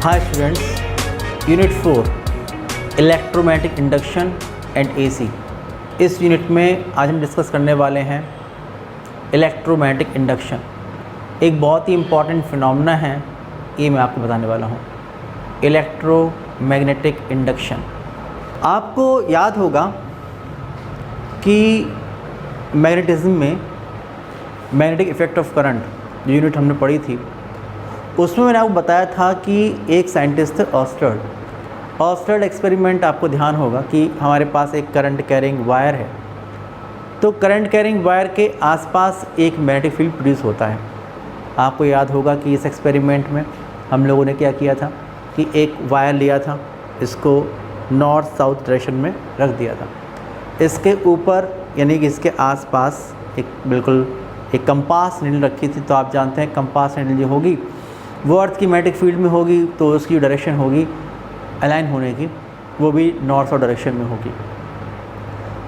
Hi students, unit 4 electromagnetic induction and AC. इस unit में आज हम डिस्कस करने वाले हैं इलेक्ट्रोमैग्नेटिक इंडक्शन। एक बहुत ही इम्पॉर्टेंट फिनोमेना है, ये मैं आपको बताने वाला हूँ। इलेक्ट्रोमैग्नेटिक इंडक्शन, आपको याद होगा कि मैग्नेटिज्म में मैग्नेटिक इफ़ेक्ट ऑफ करंट जो यूनिट हमने पढ़ी थी, उसमें मैंने आपको बताया था कि एक साइंटिस्ट थे ऑस्टर्ड एक्सपेरिमेंट। आपको ध्यान होगा कि हमारे पास एक करंट कैरिंग वायर है, तो करंट कैरिंग वायर के आसपास एक मैग्नेटिक फील्ड प्रोड्यूस होता है। आपको याद होगा कि इस एक्सपेरिमेंट में हम लोगों ने क्या किया था कि एक वायर लिया था, इसको नॉर्थ साउथ डायरेक्शन में रख दिया था। इसके ऊपर यानी कि इसके आसपास एक कंपास नीडल रखी थी। तो आप जानते हैं कंपास नीडल जो होगी वो अर्थ की मैग्नेटिक फील्ड में होगी, तो उसकी डायरेक्शन होगी अलाइन होने की, वो भी नॉर्थ साउथ डायरेक्शन में होगी।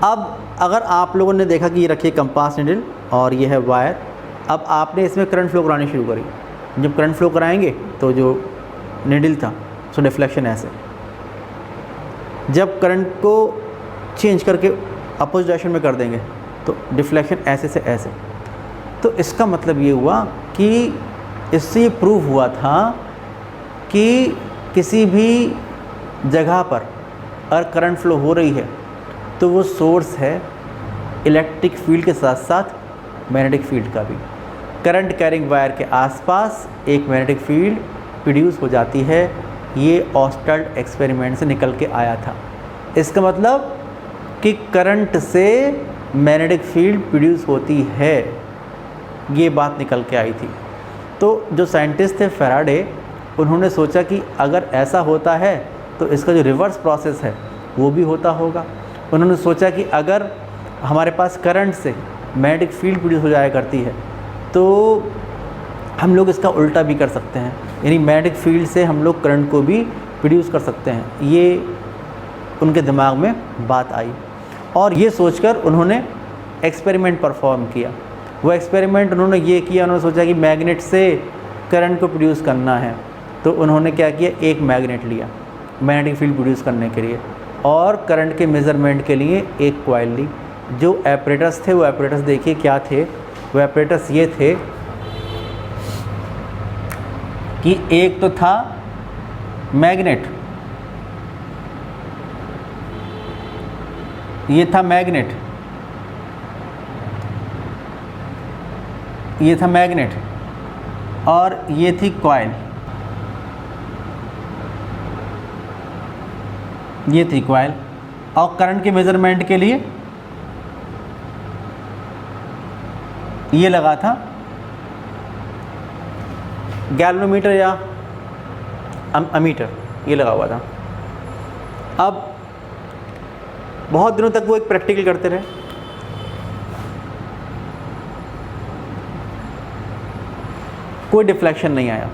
अब अगर आप लोगों ने देखा कि ये रखी है कंपास नीडल और ये है वायर, अब आपने इसमें करंट फ्लो करानी शुरू करी। जब करंट फ्लो कराएंगे तो जो नीडल था सो डिफ्लेक्शन ऐसे, जब करंट को चेंज करके अपोजिट डायरेक्शन में कर देंगे तो डिफ्लेक्शन ऐसे से ऐसे। तो इसका मतलब ये हुआ कि इससे ये प्रूव हुआ था कि किसी भी जगह पर अगर करंट फ्लो हो रही है तो वो सोर्स है इलेक्ट्रिक फील्ड के साथ साथ मैग्नेटिक फील्ड का भी। करंट कैरिंग वायर के आसपास एक मैग्नेटिक फील्ड प्रोड्यूस हो जाती है। ये ऑस्टर्ड एक्सपेरिमेंट से निकल के आया था। इसका मतलब कि करंट से मैग्नेटिक फील्ड प्रोड्यूस होती है, ये बात निकल के आई थी। तो जो साइंटिस्ट थे फैराडे, उन्होंने सोचा कि अगर ऐसा होता है तो इसका जो रिवर्स प्रोसेस है वो भी होता होगा। उन्होंने सोचा कि अगर हमारे पास करंट से मैग्नेटिक फील्ड प्रोड्यूस हो जाया करती है तो हम लोग इसका उल्टा भी कर सकते हैं, यानी मैग्नेटिक फील्ड से हम लोग करंट को भी प्रोड्यूस कर सकते हैं। ये उनके दिमाग में बात आई और ये सोचकर उन्होंने एक्सपेरिमेंट परफॉर्म किया। वो एक्सपेरिमेंट उन्होंने ये किया, उन्होंने सोचा कि मैग्नेट से करंट को प्रोड्यूस करना है, तो उन्होंने क्या किया, एक मैग्नेट लिया मैग्नेटिक फील्ड प्रोड्यूस करने के लिए और करंट के मेज़रमेंट के लिए एक कॉइल ली। जो एपरेटस थे वो एपरेटस देखिए क्या थे, वो एपरेटस ये थे कि एक तो था मैग्नेट, ये था मैग्नेट, ये था मैग्नेट और ये थी कॉइल, ये थी कॉइल। और करंट के मेज़रमेंट के लिए ये लगा था गैल्वेनोमीटर या अमीटर, ये लगा हुआ था। अब बहुत दिनों तक वो एक प्रैक्टिकल करते रहे। कोई डिफ्लेक्शन नहीं आया।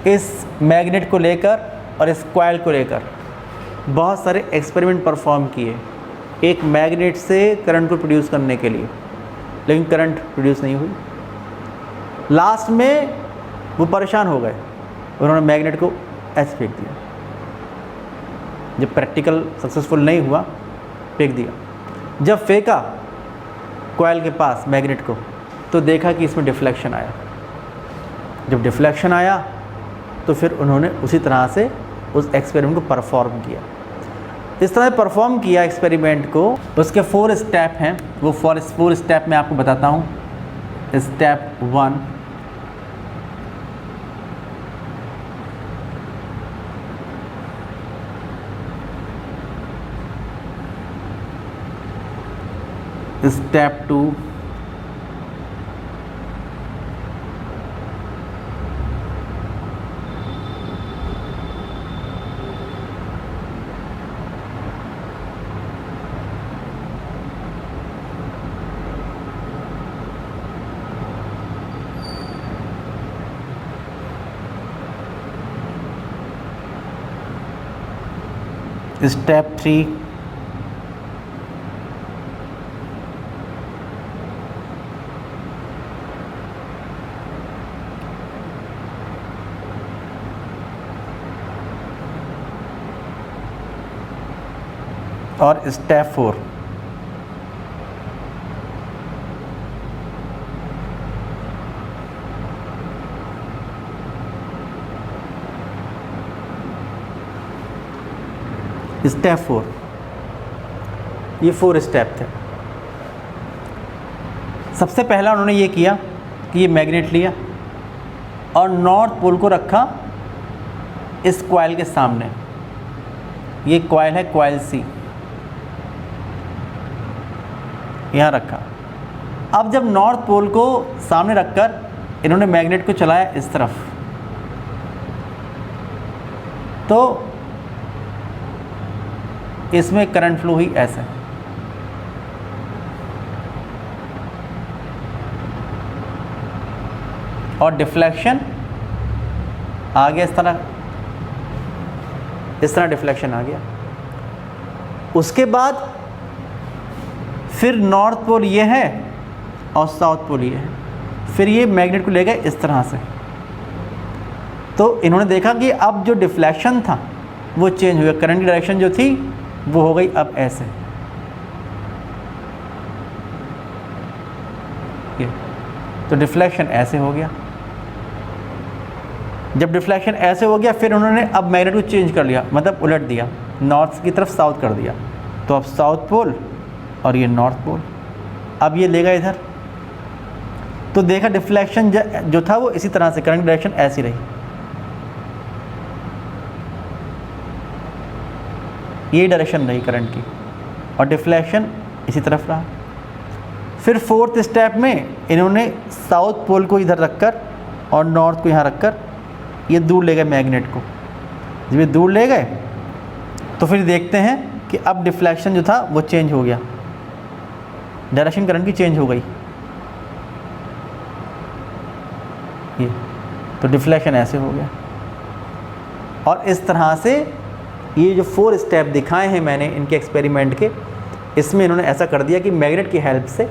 इस मैग्नेट को लेकर और इस कॉइल को लेकर बहुत सारे एक्सपेरिमेंट परफॉर्म किए एक मैग्नेट से करंट को प्रोड्यूस करने के लिए, लेकिन करंट प्रोड्यूस नहीं हुई। लास्ट में वो परेशान हो गए, उन्होंने मैग्नेट को ऐसे फेंक दिया। जब प्रैक्टिकल सक्सेसफुल नहीं हुआ, फेंक दिया। जब फेंका कॉइल के पास मैग्नेट को, तो देखा कि इसमें डिफ्लेक्शन आया। जब डिफ्लेक्शन आया तो फिर उन्होंने उसी तरह से उस एक्सपेरिमेंट को परफॉर्म किया। इस तरह परफॉर्म किया एक्सपेरिमेंट को। उसके 4 स्टेप हैं, वो 4 स्टेप मैं आपको बताता हूँ। स्टेप 1, स्टेप 2, स्टेप 3, और स्टेप 4, स्टेप 4, ये 4 स्टेप थे। सबसे पहला उन्होंने ये किया कि ये मैग्नेट लिया और नॉर्थ पोल को रखा इस कॉइल के सामने। ये कॉइल है कॉइल सी, यहाँ रखा। अब जब नॉर्थ पोल को सामने रखकर इन्होंने मैग्नेट को चलाया इस तरफ, तो इसमें करंट फ्लो हुई ऐसे, और डिफ्लेक्शन आ गया इस तरह डिफ्लेक्शन आ गया। उसके बाद फिर नॉर्थ पोल ये है और साउथ पोल ये है, फिर ये मैग्नेट को ले गए इस तरह से। तो इन्होंने देखा कि अब जो डिफ्लेक्शन था वो चेंज हो गया, करंट की डायरेक्शन जो थी वो हो गई अब ऐसे। ये तो डिफ्लेक्शन ऐसे हो गया। जब डिफ्लेक्शन ऐसे हो गया फिर उन्होंने अब मैग्नेट को चेंज कर लिया, मतलब उलट दिया, नॉर्थ की तरफ साउथ कर दिया। तो अब साउथ पोल और ये नॉर्थ पोल, अब ये ले गए इधर। तो देखा डिफ्लेक्शन जो था वो इसी तरह से, करंट की डायरेक्शन ऐसी रही। ये डायरेक्शन रही करंट की और डिफ्लेक्शन इसी तरफ रहा। फिर 4th स्टेप में इन्होंने साउथ पोल को इधर रखकर और नॉर्थ को यहाँ रखकर ये दूर ले गए मैग्नेट को। जब ये दूर ले गए तो फिर देखते हैं कि अब डिफ्लेक्शन जो था वो चेंज हो गया, डायरेक्शन करंट की चेंज हो गई। ये तो डिफ्लेक्शन ऐसे हो गया। और इस तरह से ये जो 4 स्टेप दिखाए हैं मैंने इनके एक्सपेरिमेंट के, इसमें इन्होंने ऐसा कर दिया कि मैग्नेट की हेल्प से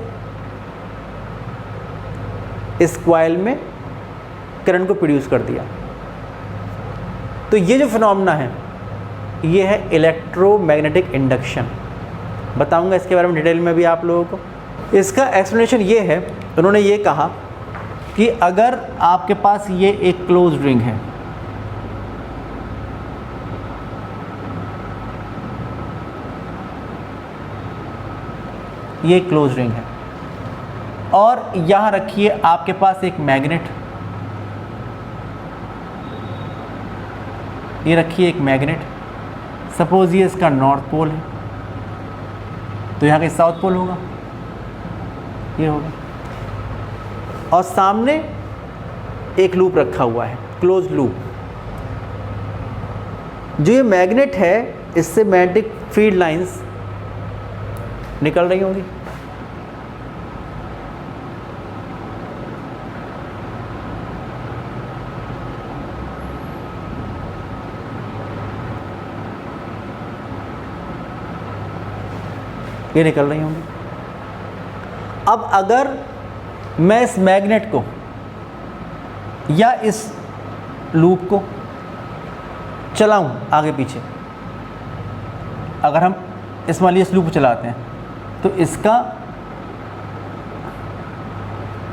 इस कॉइल में करंट को प्रोड्यूस कर दिया। तो ये जो फिनोमेना है ये है इलेक्ट्रोमैग्नेटिक इंडक्शन। बताऊंगा इसके बारे में डिटेल में भी आप लोगों को। इसका एक्सप्लेनेशन ये है, उन्होंने ये कहा कि अगर आपके पास ये एक क्लोज रिंग है, ये क्लोज रिंग है, और यहाँ रखिए आपके पास एक मैग्नेट, ये रखिए एक मैग्नेट, सपोज ये इसका नॉर्थ पोल है, तो यहाँ का साउथ पोल होगा, ये होगा। और सामने एक लूप रखा हुआ है, क्लोज लूप। जो ये मैग्नेट है इससे मैग्नेटिक फील्ड लाइंस निकल रही होंगी। ये निकल रही होंगी। अब अगर मैं इस मैग्नेट को या इस लूप को चलाऊं आगे पीछे, अगर हम इस मान लीजिए इस लूप को चलाते हैं तो इसका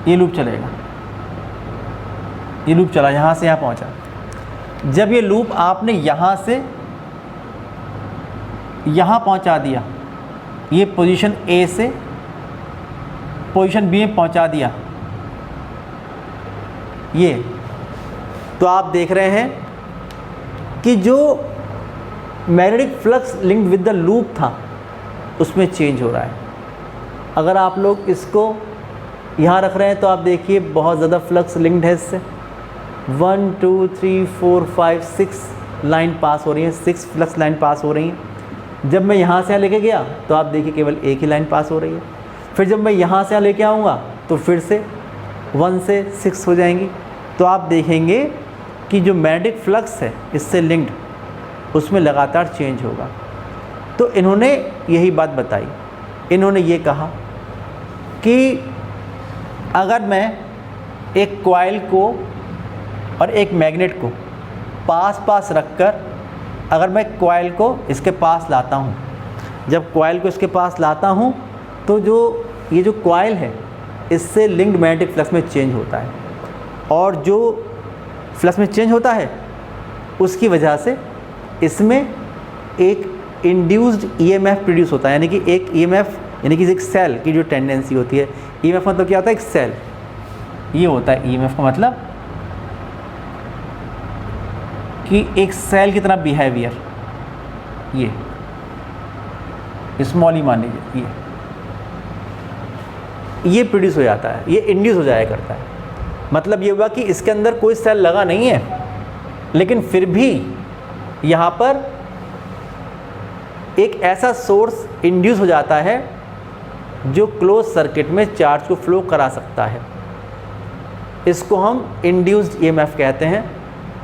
ये लूप चलेगा, ये लूप चला यहाँ से यहाँ पहुँचा। जब ये लूप आपने यहाँ से यहाँ पहुँचा दिया, ये पोजीशन ए से पोजीशन बी में पहुँचा दिया, ये तो आप देख रहे हैं कि जो magnetic flux linked with the loop था उसमें चेंज हो रहा है। अगर आप लोग इसको यहाँ रख रहे हैं तो आप देखिए बहुत ज़्यादा फ्लक्स लिंक्ड है इससे। 1 2 3 4 5 6 लाइन पास हो रही है, 6 फ्लक्स लाइन पास हो रही हैं। जब मैं यहाँ से यहाँ लेके गया तो आप देखिए केवल एक ही लाइन पास हो रही है। फिर जब मैं यहाँ से यहाँ लेके आऊँगा तो फिर से 1 से 6 हो जाएंगी। तो आप देखेंगे कि जो मैग्नेटिक फ्लक्स है इससे लिंक्ड उसमें लगातार चेंज होगा। तो इन्होंने यही बात बताई। इन्होंने ये कहा कि अगर मैं एक कॉइल को और एक मैग्नेट को पास पास रखकर अगर मैं कॉइल को इसके पास लाता हूँ जब कॉइल को इसके पास लाता हूँ तो जो ये जो कॉइल है इससे लिंक्ड मैग्नेटिक फ्लक्स में चेंज होता है, और जो फ्लक्स में चेंज होता है उसकी वजह से इसमें एक इंड्यूस्ड ईएमएफ प्रोड्यूस होता है, यानी कि एक ईएमएफ, यानी कि एक सेल की जो टेंडेंसी होती है, ईएमएफ मतलब क्या होता है, एक सेल, ये होता है ईएमएफ का मतलब कि एक सेल की तरह बिहेवियर, ये स्मॉल ई मान लीजिए, ये प्रोड्यूस हो जाता है, ये इंड्यूस हो जाया करता है। मतलब ये हुआ कि इसके अंदर कोई सेल लगा नहीं है, लेकिन फिर भी यहाँ पर एक ऐसा सोर्स इंड्यूस हो जाता है जो क्लोज सर्किट में चार्ज को फ्लो करा सकता है। इसको हम इंड्यूस्ड ईएमएफ कहते हैं,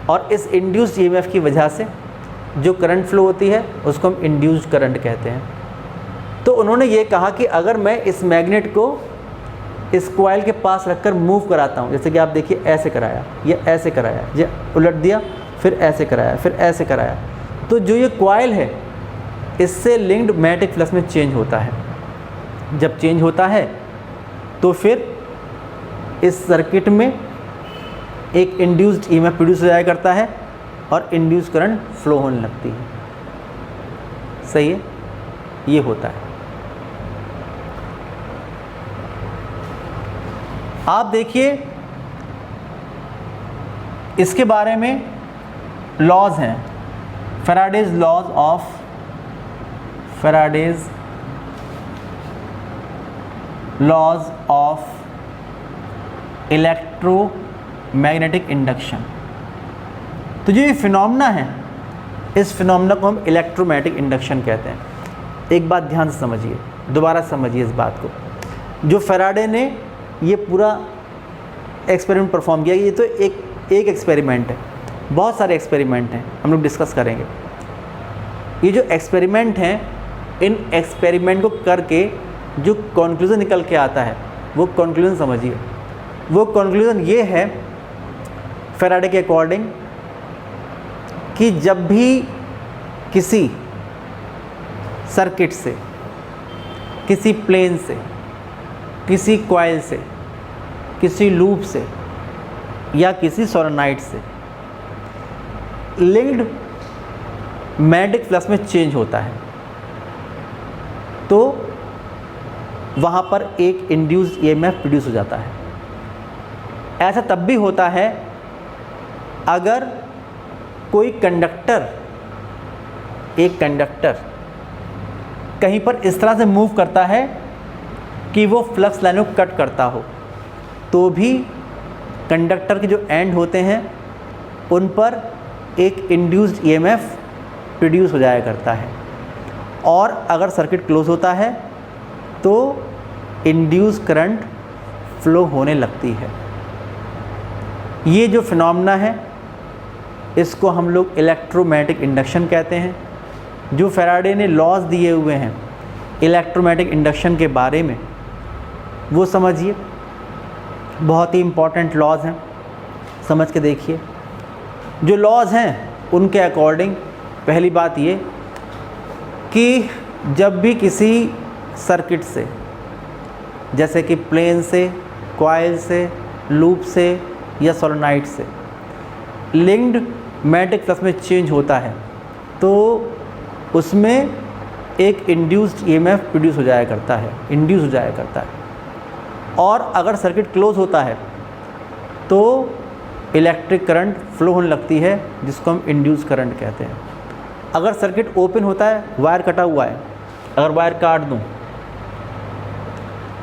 और इस इंड्यूस्ड ईएमएफ की वजह से जो करंट फ्लो होती है उसको हम इंड्यूस्ड करंट कहते हैं। तो उन्होंने ये कहा कि अगर मैं इस मैग्नेट को इस कॉइल के पास रखकर मूव कराता हूँ, जैसे कि आप देखिए ऐसे कराया, ये ऐसे कराया, ये उलट दिया, फिर ऐसे कराया, फिर ऐसे कराया, तो जो ये कॉइल है इससे लिंक्ड मैग्नेटिक फ्लक्स में चेंज होता है। जब चेंज होता है तो फिर इस सर्किट में एक इंड्यूस्ड ईएमएफ प्रोड्यूस हो जाया करता है और इंड्यूस्ड करंट फ्लो होने लगती है। सही है, ये होता है। आप देखिए इसके बारे में लॉज हैं, Faraday's laws of electromagnetic induction. तो जो ये फिनोमेना है, इस फिनोमेना को हम इलेक्ट्रोमैग्नेटिक इंडक्शन कहते हैं। एक बात ध्यान से समझिए, दोबारा समझिए इस बात को। जो फैराडे ने ये पूरा एक्सपेरिमेंट परफॉर्म किया, ये तो एक एक्सपेरिमेंट है, बहुत सारे एक्सपेरिमेंट हैं, हम लोग डिस्कस करेंगे। ये जो एक्सपेरिमेंट हैं, इन एक्सपेरिमेंट को करके जो कंक्लूज़न निकल के आता है वो कंक्लूज़न समझिए। वो कंक्लूज़न ये है फैराडे के अकॉर्डिंग कि जब भी किसी सर्किट से, किसी प्लेन से, किसी कॉइल से, किसी लूप से या किसी सोलेनॉइड से लिंक्ड मैग्नेटिक फ्लक्स में चेंज होता है, तो वहाँ पर एक इंड्यूस्ड ईएमएफ प्रोड्यूस हो जाता है। ऐसा तब भी होता है अगर कोई कंडक्टर, एक कंडक्टर कहीं पर इस तरह से मूव करता है कि वो फ्लक्स लाइनों को कट करता हो, तो भी कंडक्टर के जो एंड होते हैं उन पर एक इंड्यूस्ड ईएमएफ प्रोड्यूस हो जाया करता है। और अगर सर्किट क्लोज होता है तो इंड्यूस करंट फ्लो होने लगती है। ये जो फिनोमेना है इसको हम लोग इलेक्ट्रोमैग्नेटिक इंडक्शन कहते हैं। जो फैराडे ने लॉज दिए हुए हैं इलेक्ट्रोमैग्नेटिक इंडक्शन के बारे में, वो समझिए, बहुत ही इम्पॉर्टेंट लॉज हैं, समझ के देखिए। जो लॉज हैं उनके अकॉर्डिंग पहली बात ये कि जब भी किसी सर्किट से, जैसे कि प्लेन से, कॉइल से, लूप से या सोलेनॉइड से लिंक्ड मैग्नेटिक फ्लक्स में चेंज होता है, तो उसमें एक इंड्यूस्ड ईएमएफ प्रोड्यूस हो जाया करता है, इंड्यूस हो जाया करता है। और अगर सर्किट क्लोज होता है तो इलेक्ट्रिक करंट फ्लो होने लगती है, जिसको हम इंड्यूस करंट कहते हैं। अगर सर्किट ओपन होता है, वायर कटा हुआ है, अगर वायर काट दूं,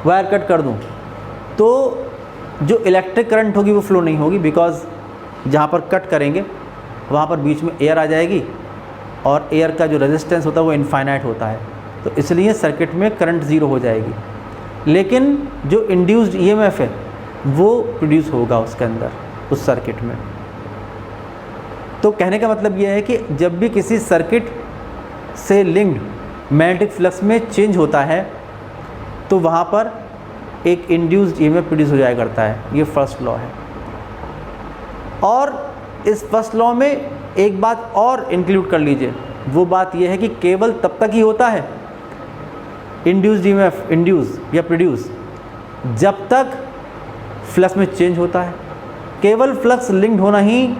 वायर कट कर दूं, तो जो इलेक्ट्रिक करंट होगी वो फ्लो नहीं होगी, बिकॉज जहाँ पर कट करेंगे वहाँ पर बीच में एयर आ जाएगी और एयर का जो रेजिस्टेंस होता है वो इनफाइनाइट होता है, तो इसलिए सर्किट में करंट ज़ीरो हो जाएगी। लेकिन जो इंड्यूस्ड ईएमएफ है वो प्रोड्यूस होगा उसके अंदर, उस सर्किट में। तो कहने का मतलब ये है कि जब भी किसी सर्किट से लिंक्ड मैग्नेटिक फ्लक्स में चेंज होता है तो वहाँ पर एक इंड्यूस्ड ईएमएफ प्रोड्यूस हो जाया करता है। ये फर्स्ट लॉ है। और इस फर्स्ट लॉ में एक बात और इंक्लूड कर लीजिए, वो बात यह है कि केवल तब तक ही होता है इंड्यूस्ड ईएमएफ इंड्यूस या प्रोड्यूस जब तक फ्लक्स में चेंज होता है। केवल फ्लक्स लिंक्ड होना ही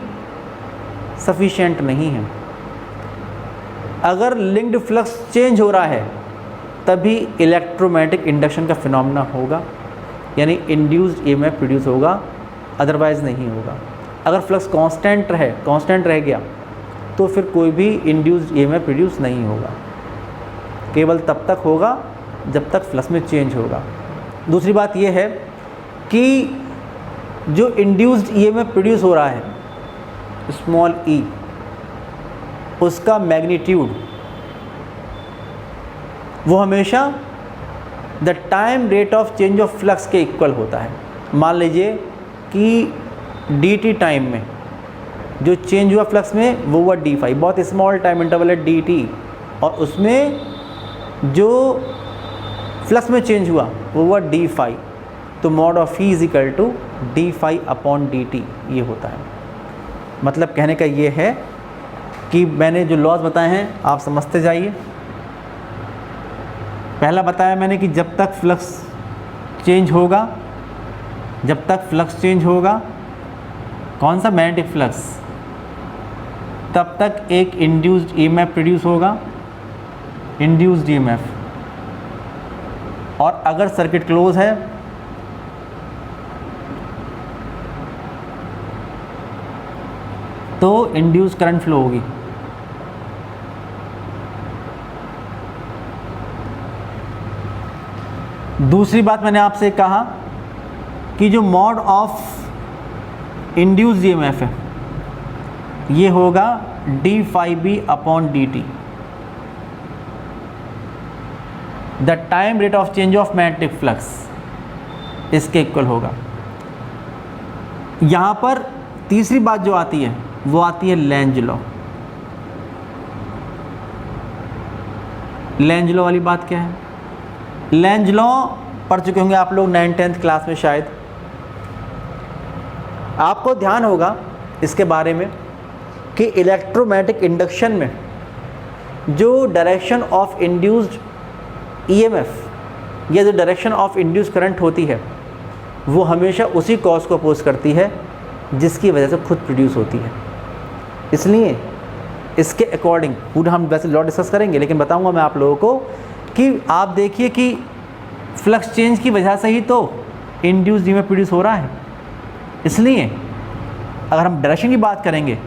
सफिशिएंट नहीं है, अगर लिंक्ड फ्लक्स चेंज हो रहा है तभी इलेक्ट्रोमैग्नेटिक इंडक्शन का फिनोमेना होगा, यानी इंड्यूस्ड ईएमएफ प्रोड्यूस होगा, अदरवाइज नहीं होगा। अगर फ्लक्स कांस्टेंट रह गया तो फिर कोई भी इंड्यूस्ड ईएमएफ प्रोड्यूस नहीं होगा, केवल तब तक होगा जब तक फ्लक्स में चेंज होगा। दूसरी बात यह है कि जो इंड्यूस्ड ईएमएफ प्रोड्यूस हो रहा है स्मॉल ई, उसका मैग्नीट्यूड वो हमेशा the time rate of change of flux के इक्वल होता है। मान लीजिए कि dt टाइम में जो चेंज हुआ फ्लक्स में वो हुआ d फाई, बहुत स्मॉल टाइम इंटरवल है dt, और उसमें जो फ्लक्स में चेंज हुआ वो हुआ d फाई, तो mod of E is equal to d phi upon dt ये होता है। मतलब कहने का ये है कि मैंने जो लॉज बताए हैं आप समझते जाइए। पहला बताया मैंने कि जब तक फ्लक्स चेंज होगा कौन सा मैग्नेटिक फ्लक्स, तब तक एक इंड्यूस्ड ईएमएफ प्रोड्यूस होगा, इंड्यूस्ड ईएमएफ, और अगर सर्किट क्लोज है तो इंड्यूस करंट फ्लो होगी। दूसरी बात मैंने आपसे कहा कि जो मॉड ऑफ इंड्यूस्ड ईएमएफ है ये होगा D phi B upon D T, the time rate of change of magnetic flux, इसके इक्वल होगा। यहाँ पर तीसरी बात जो आती है वो आती है लेंज लॉ। लेंज लॉ वाली बात क्या है? लेंज लॉ पढ़ चुके होंगे आप लोग 9th-10th क्लास में शायद। आपको ध्यान होगा इसके बारे में कि इलेक्ट्रोमैग्नेटिक इंडक्शन में जो डायरेक्शन ऑफ इंड्यूस्ड ईएमएफ या जो डायरेक्शन ऑफ इंड्यूस्ड करंट होती है वो हमेशा उसी कॉज को अपोज करती है जिसकी वजह से खुद प्रोड्यूस होती है। इसलिए इसके अकॉर्डिंग पूरा हम वैसे लॉ डिस्कस करेंगे, लेकिन बताऊंगा मैं आप लोगों को कि आप देखिए कि फ्लक्स चेंज की वजह से ही तो इंड्यूस्ड ईएमएफ प्रोड्यूस हो रहा है। इसलिए अगर हम डायरेक्शन की बात करेंगे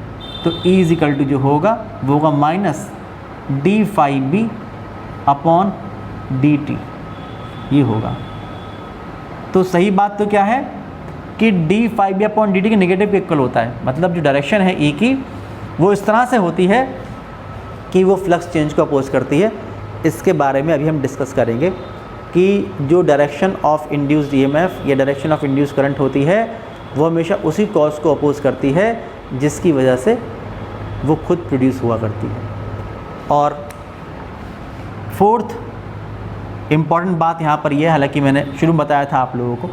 तो E इज इक्वल टू जो होगा वो होगा minus d phi B upon D t, ये होगा। तो सही बात तो क्या है कि d phi B upon D t के नेगेटिव के इक्वल होता है। मतलब जो डायरेक्शन है E की वो इस तरह से होती है कि वो फ्लक्स चेंज को अपोज करती है। इसके बारे में अभी हम डिस्कस करेंगे कि जो डायरेक्शन ऑफ इंड्यूस्ड ईएमएफ या डायरेक्शन ऑफ इंड्यूस्ड करंट होती है वो हमेशा उसी कॉज को अपोज करती है जिसकी वजह से वो खुद प्रोड्यूस हुआ करती है। और फोर्थ इम्पॉर्टेंट बात यहाँ पर यह, हालांकि मैंने शुरू में बताया था आप लोगों को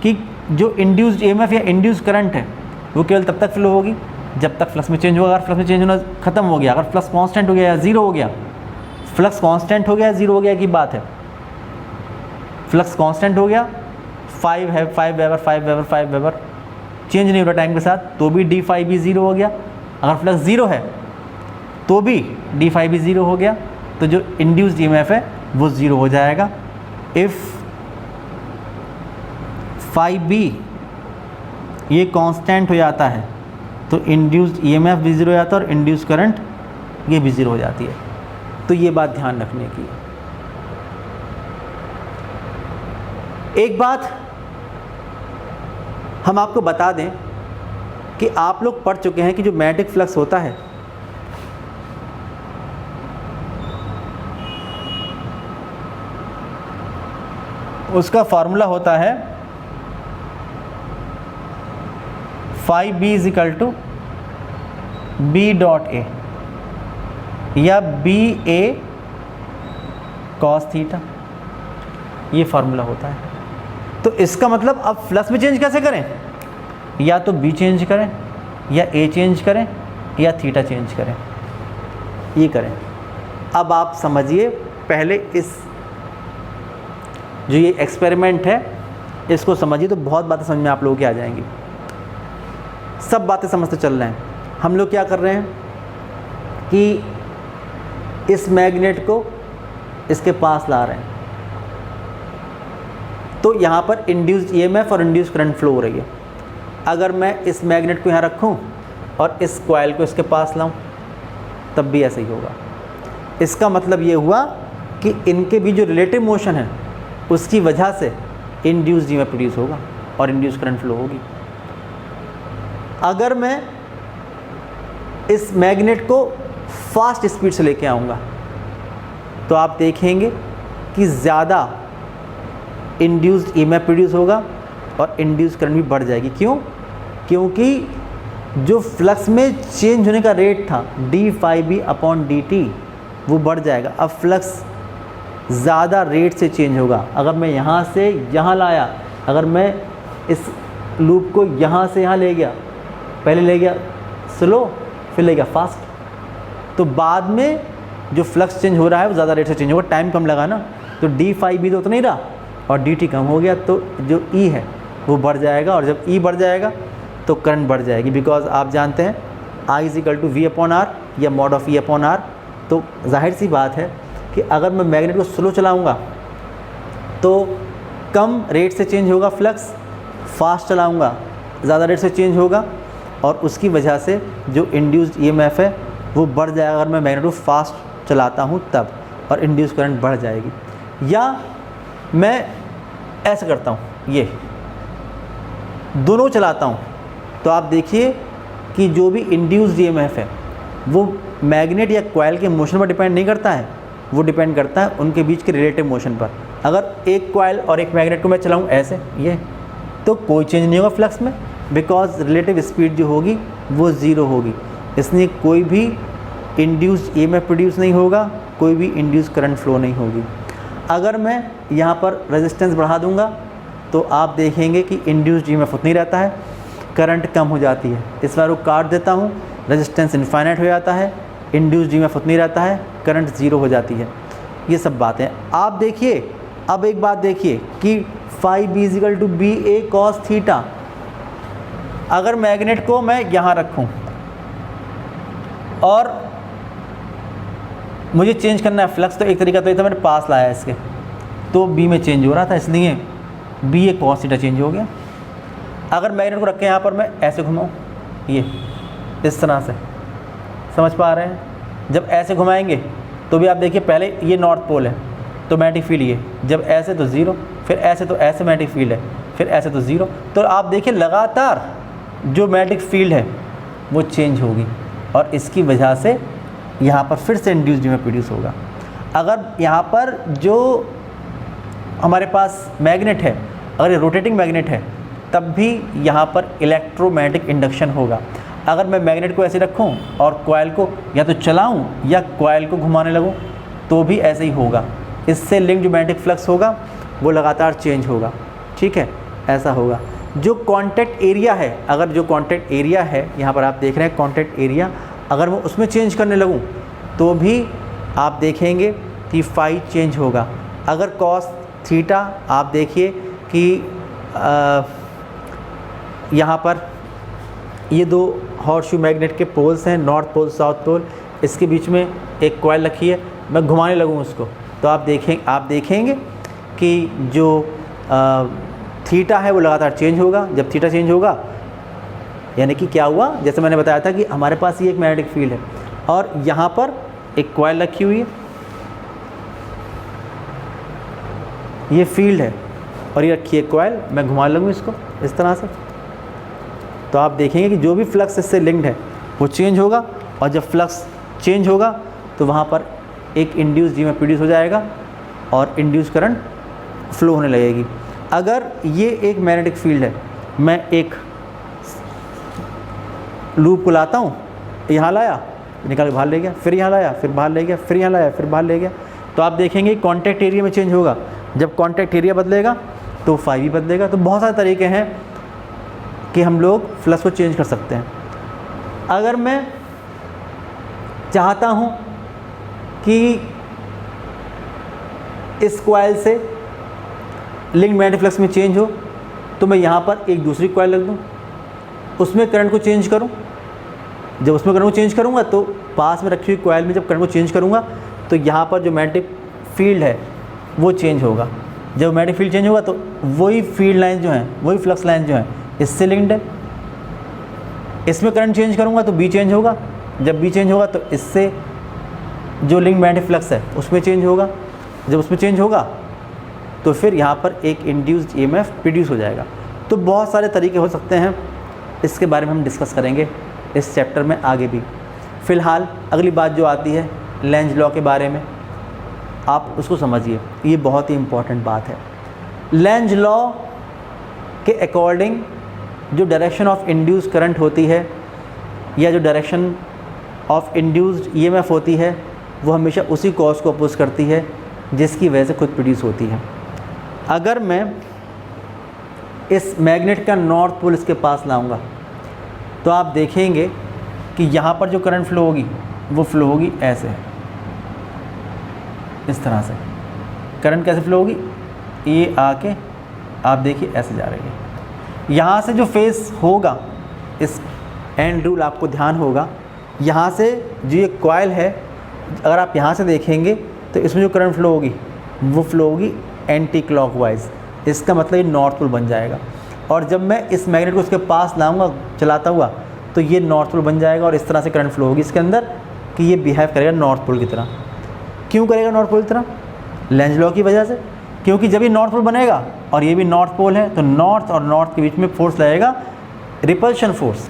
कि जो इंड्यूस्ड ईएमएफ या इंड्यूस्ड करंट है वो केवल तब तक फ्लो होगी जब तक फ्लक्स में चेंज होगा। अगर फ्लक्स में चेंज होना ख़त्म हो गया, अगर फ्लक्स कांस्टेंट हो गया या ज़ीरो हो गया, फ्लक्स कांस्टेंट हो गया या ज़ीरो हो गया की बात है। फ्लक्स कांस्टेंट हो गया, 5 वेबर चेंज नहीं हो रहा टाइम के साथ, तो भी डी फाई बी ज़ीरो हो गया। अगर फ्लक्स ज़ीरो है तो भी डी फाई बी ज़ीरो हो गया, तो जो इंड्यूस्ड ईएमएफ है वो ज़ीरो हो जाएगा। इफ़ फाई बी ये कांस्टेंट हो जाता है तो इंड्यूस्ड ईएमएफ भी ज़ीरो हो जाता है और इंड्यूस्ड करंट ये भी ज़ीरो हो जाती है। तो ये बात ध्यान रखने की। एक बात हम आपको बता दें कि आप लोग पढ़ चुके हैं कि जो मैग्नेटिक फ्लक्स होता है उसका फॉर्मूला होता है phi B is equal to B dot A या बी ए कॉस थीटा, ये फार्मूला होता है। तो इसका मतलब अब फ्लक्स में चेंज कैसे करें? या तो बी चेंज करें या ए चेंज करें या थीटा चेंज करें, ये करें। अब आप समझिए, पहले इस जो ये एक्सपेरिमेंट है इसको समझिए तो बहुत बातें समझ में आप लोगों की आ जाएंगी। सब बातें समझते चल रहे हैं। हम लोग क्या कर रहे हैं कि इस मैग्नेट को इसके पास ला रहे हैं, तो यहाँ पर इंड्यूस्ड ईएमएफ और इंड्यूस्ड करंट फ्लो हो रही है। अगर मैं इस मैग्नेट को यहाँ रखूँ और इस कॉइल को इसके पास लाऊं तब भी ऐसा ही होगा। इसका मतलब ये हुआ कि इनके भी जो रिलेटिव मोशन है उसकी वजह से इंड्यूस्ड ईएमएफ प्रोड्यूस होगा और इंड्यूस्ड करंट फ्लो होगी। अगर मैं इस मैग्नेट को फास्ट स्पीड से लेके आऊँगा तो आप देखेंगे कि ज़्यादा इंड्यूस्ड ईएमएफ प्रोड्यूस होगा और इंड्यूस्ड करंट भी बढ़ जाएगी। क्यों? क्योंकि जो फ्लक्स में चेंज होने का रेट था d∅b/dt वो बढ़ जाएगा। अब फ्लक्स ज़्यादा रेट से चेंज होगा। अगर मैं यहाँ से यहाँ लाया, अगर मैं इस लूप को यहाँ से यहाँ ले गया, पहले ले गया स्लो फिर ले गया फास्ट, तो बाद में जो फ्लक्स चेंज हो रहा है वो ज़्यादा रेट से चेंज होगा, टाइम कम लगा ना, तो d∅b तो उतना ही रहा और dt कम हो गया, तो जो E है वो बढ़ जाएगा। और जब E बढ़ जाएगा तो करंट बढ़ जाएगी। बिकॉज आप जानते हैं I = V/R या mod of E/R। तो जाहिर सी बात है कि अगर मैं मैग्नेट को स्लो चलाऊंगा तो कम रेट से चेंज होगा फ्लक्स, फास्ट चलाऊंगा ज़्यादा रेट से चेंज होगा और उसकी वजह से जो इंड्यूस्ड ईएमएफ है वो बढ़ जाएगा। अगर मैं मैग्नेट को फास्ट चलाता हूँ तब, और इंड्यूस्ड करंट बढ़ जाएगी। या मैं ऐसा करता हूँ, ये दोनों चलाता हूँ, तो आप देखिए कि जो भी इंड्यूस्ड ईएमएफ है वो मैग्नेट या कॉइल के मोशन पर डिपेंड नहीं करता है, वो डिपेंड करता है उनके बीच के रिलेटिव मोशन पर। अगर एक कॉइल और एक मैग्नेट को मैं चलाऊँ ऐसे, ये तो कोई चेंज नहीं होगा फ्लक्स में, बिकॉज रिलेटिव स्पीड जो होगी वो ज़ीरो होगी। इसलिए कोई भी इंड्यूस्ड ईएमएफ प्रोड्यूस नहीं होगा, कोई भी इंड्यूस्ड करंट फ्लो नहीं होगी। अगर मैं यहाँ पर रेजिस्टेंस बढ़ा दूँगा तो आप देखेंगे कि इंड्यूस्ड ईएमएफ उतना ही रहता है, करंट कम हो जाती है। इस बार वो काट देता हूँ, रेजिस्टेंस इनफाइनाइट हो जाता है, इंड्यूस्ड ईएमएफ उतनी रहता है, करंट ज़ीरो हो जाती है। ये सब बातें आप देखिए। अब एक बात देखिए कि ∅b = BA cos θ। अगर मैग्नेट को मैं यहाँ रखूँ और मुझे चेंज करना है फ्लक्स, तो एक तरीका तो ये था मैंने पास लाया इसके, तो B में चेंज हो रहा था, इसलिए BA cos θ चेंज हो गया। अगर मैग्नेट को रख के यहाँ पर मैं ऐसे घुमाऊँ, ये इस तरह से, समझ पा रहे हैं? जब ऐसे घुमाएंगे तो भी आप देखिए, पहले ये नॉर्थ पोल है तो मैग्नेटिक फील्ड ये, जब ऐसे तो ज़ीरो, फिर ऐसे तो ऐसे मैग्नेटिक फील्ड है, फिर ऐसे तो ज़ीरो। तो आप देखिए लगातार जो मैग्नेटिक फील्ड है वो चेंज होगी और इसकी वजह से यहाँ पर फिर से इंड्यूस्ड ईएमएफ प्रोड्यूस होगा। अगर यहाँ पर जो हमारे पास मैग्नेट है, अगर ये रोटेटिंग मैग्नेट है, तब भी यहाँ पर इलेक्ट्रोमैग्नेटिक इंडक्शन होगा। अगर मैं मैग्नेट को ऐसे रखूँ और कॉइल को या तो चलाऊँ या कॉइल को घुमाने लगूँ तो भी ऐसे ही होगा। इससे लिंक जो मैग्नेटिक फ्लक्स होगा वो लगातार चेंज होगा। ठीक है, ऐसा होगा। जो कॉन्टैक्ट एरिया है, अगर जो कॉन्टैक्ट एरिया है यहाँ पर आप देख रहे हैं कॉन्टैक्ट एरिया, अगर मैं उसमें चेंज करने लगूँ तो भी आप देखेंगे कि फ़ाई चेंज होगा। अगर cos θ आप देखिए कि यहाँ पर ये दो हॉर्सशू मैग्नेट के पोल्स हैं, नॉर्थ पोल साउथ पोल, इसके बीच में एक कॉइल रखी है, मैं घुमाने लगूँ उसको तो आप देखेंगे कि जो थीटा है वो लगातार चेंज होगा। जब थीटा चेंज होगा यानी कि क्या हुआ, जैसे मैंने बताया था कि हमारे पास ये एक मैग्नेटिक फील्ड है और यहाँ पर एक कॉइल रखी हुई है, ये फील्ड है और ये रखी है कॉइल, मैं घुमा लूँगी इसको इस तरह से, तो आप देखेंगे कि जो भी फ्लक्स इससे लिंक्ड है वो चेंज होगा और जब फ्लक्स चेंज होगा तो वहाँ पर एक इंड्यूस्ड ईएमएफ प्रोड्यूस हो जाएगा और इंड्यूस करंट फ्लो होने लगेगी। अगर ये एक मैग्नेटिक फील्ड है, मैं एक लूप को लाता हूँ, यहाँ लाया निकाल के बाहर ले गया, फिर यहाँ लाया फिर बाहर ले गया, फिर यहाँ लाया फिर बाहर ले गया, तो आप देखेंगे कॉन्टैक्ट एरिया में चेंज होगा। जब कॉन्टैक्ट एरिया बदलेगा तो फ़ाई भी बदलेगा। तो बहुत सारे तरीके हैं कि हम लोग फ्लक्स को चेंज कर सकते हैं। अगर मैं चाहता हूँ कि इस कॉइल से लिंक मैग्नेटिक फ्लक्स में चेंज हो तो मैं यहाँ पर एक दूसरी कॉइल रख दूँ, उसमें करंट को चेंज करूँ। जब उसमें करंट को चेंज करूँगा तो पास में रखी हुई कॉइल में जब करंट को चेंज करूँगा तो यहाँ पर जो मैग्नेटिक फील्ड है वो चेंज होगा। जब मैग्नेटिक फील्ड चेंज होगा तो वही फील्ड लाइन जो है, वही फ्लक्स लाइन जो है इससे लिंक्ड है। इसमें करंट चेंज करूँगा तो बी चेंज होगा। जब बी चेंज होगा तो इससे जो लिंक मैग्नेटिक फ्लक्स है उसमें चेंज होगा। जब उसमें चेंज होगा तो फिर यहाँ पर एक इंड्यूस्ड ईएमएफ प्रोड्यूस हो जाएगा। तो बहुत सारे तरीके हो सकते हैं, इसके बारे में हम डिस्कस करेंगे इस चैप्टर में आगे भी। फ़िलहाल अगली बात जो आती है लेंज लॉ के बारे में, आप उसको समझिए, ये बहुत ही इम्पॉर्टेंट बात है। लेंज लॉ के अकॉर्डिंग जो डायरेक्शन ऑफ इंड्यूस्ड करंट होती है या जो डायरेक्शन ऑफ इंड्यूस्ड ईएमएफ होती है वो हमेशा उसी कॉज को अपोज करती है जिसकी वजह से खुद प्रोड्यूस होती है। अगर मैं इस मैग्नेट का नॉर्थ पोल इसके पास लाऊंगा तो आप देखेंगे कि यहाँ पर जो करंट फ्लो होगी वो फ्लो होगी ऐसे, इस तरह से। करंट कैसे फ्लो होगी, ये आके आप देखिए ऐसे जा रही है। यहाँ से जो फेस होगा, इस एंड रूल आपको ध्यान होगा, यहाँ से जो ये कॉइल है अगर आप यहाँ से देखेंगे तो इसमें जो करंट फ्लो होगी वो फ्लो होगी एंटी क्लॉकवाइज। इसका मतलब ये नॉर्थ पोल बन जाएगा। और जब मैं इस मैग्नेट को उसके पास लाऊंगा चलाता हुआ तो ये नॉर्थ पोल बन जाएगा और इस तरह से करंट फ्लो होगी इसके अंदर कि ये बिहेव करेगा नॉर्थ पोल की तरह। क्यों करेगा नॉर्थ पोल की तरह? लेंज लॉ की वजह से। क्योंकि जब ये नॉर्थ पोल बनेगा और ये भी नॉर्थ पोल है तो नॉर्थ और नॉर्थ के बीच में फोर्स लगेगा, रिपल्शन फोर्स,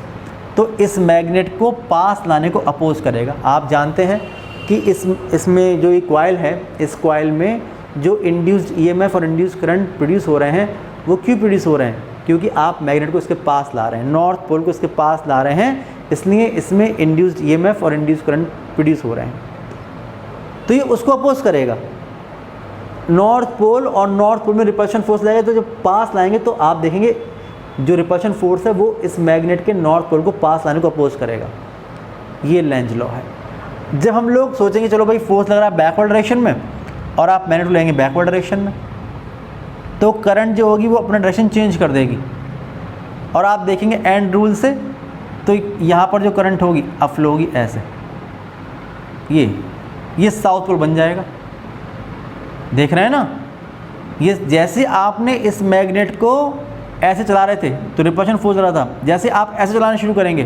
तो इस मैग्नेट को पास लाने को अपोज करेगा। आप जानते हैं कि इसमें जो ये कॉइल है, इस कॉइल में जो इंड्यूस्ड ईएमएफ और इंड्यूस्ड करंट प्रोड्यूस हो रहे हैं वो क्यों प्रोड्यूस हो रहे हैं? क्योंकि आप मैग्नेट को इसके पास ला रहे हैं, नॉर्थ पोल को इसके पास ला रहे हैं, इसलिए इसमें इंड्यूस्ड ईएमएफ और इंड्यूस्ड करंट प्रोड्यूस हो रहे हैं। तो ये उसको अपोज करेगा। नॉर्थ पोल और नॉर्थ पोल में रिपल्शन फोर्स लगेगा, तो जब पास लाएंगे तो आप देखेंगे जो रिपल्शन फोर्स है वो इस मैग्नेट के नॉर्थ पोल को पास लाने को अपोज करेगा। ये लेंज लॉ है। जब हम लोग सोचेंगे चलो भाई फोर्स लग रहा है बैकवर्ड डायरेक्शन में और आप मैग्नेट को लेंगे बैकवर्ड डायरेक्शन में, तो करंट जो होगी वो अपना डायरेक्शन चेंज कर देगी और आप देखेंगे एंड रूल से तो यहाँ पर जो करंट होगी अब फ्लो होगी ऐसे, ये साउथ पोल बन जाएगा। देख रहे हैं ना, ये जैसे आपने इस मैग्नेट को ऐसे चला रहे थे तो रिपल्शन फोर्स रहा था, जैसे आप ऐसे चलाना शुरू करेंगे,